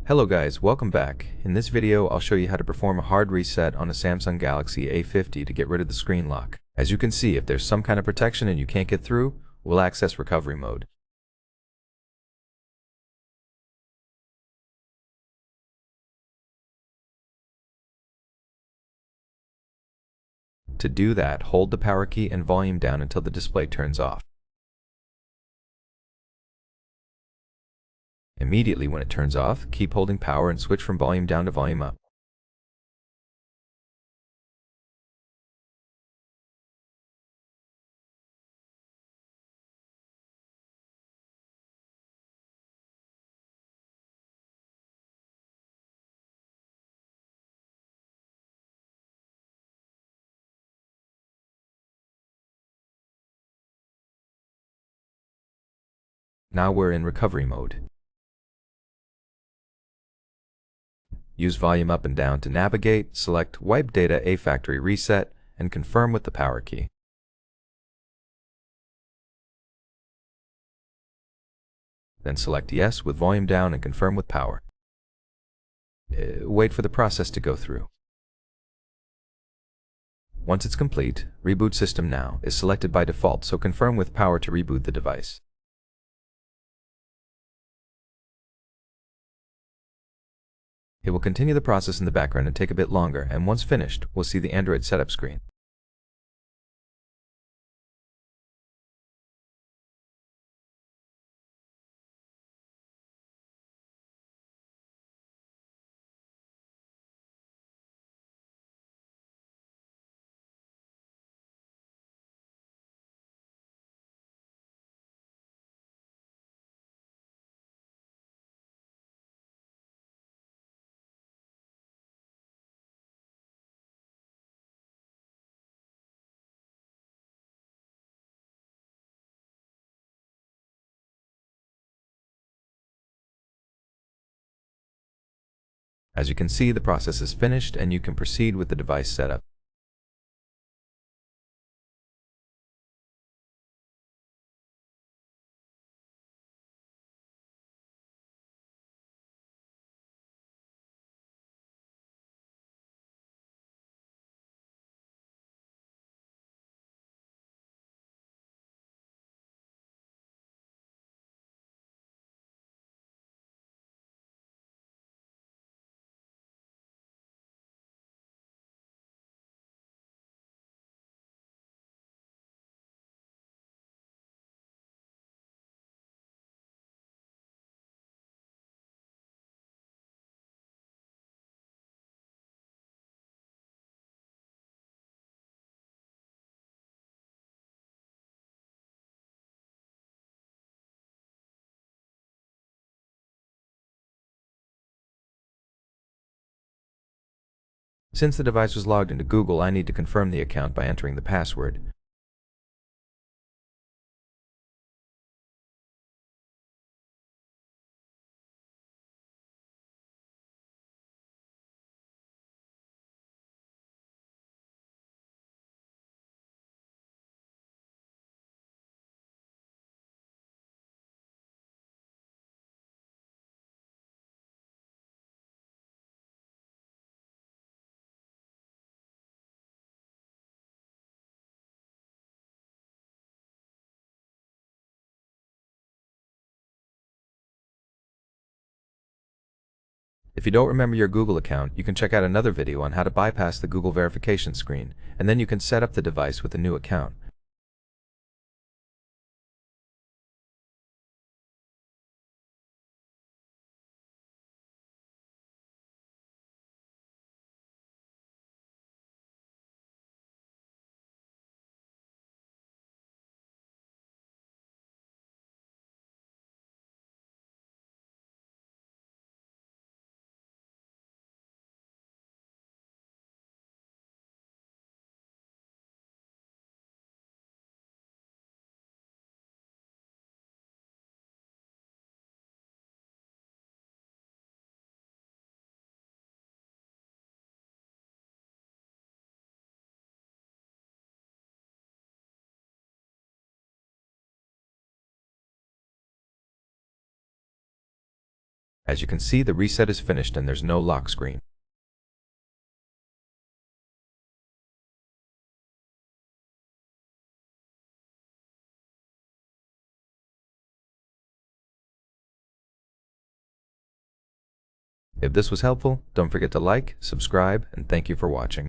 Hello guys, welcome back. In this video, I'll show you how to perform a hard reset on a Samsung Galaxy A50 to get rid of the screen lock. As you can see, if there's some kind of protection and you can't get through, we'll access recovery mode. To do that, hold the power key and volume down until the display turns off. Immediately when it turns off, keep holding power and switch from volume down to volume up. Now we're in recovery mode. Use volume up and down to navigate, select Wipe Data A50 Reset, and confirm with the power key. Then select Yes with volume down and confirm with power. Wait for the process to go through. Once it's complete, Reboot System Now is selected by default, so confirm with power to reboot the device. It will continue the process in the background and take a bit longer, and once finished, we'll see the Android setup screen. As you can see, the process is finished and you can proceed with the device setup. Since the device was logged into Google, I need to confirm the account by entering the password. If you don't remember your Google account, you can check out another video on how to bypass the Google verification screen, and then you can set up the device with a new account. As you can see, the reset is finished and there's no lock screen. If this was helpful, don't forget to like, subscribe, and thank you for watching.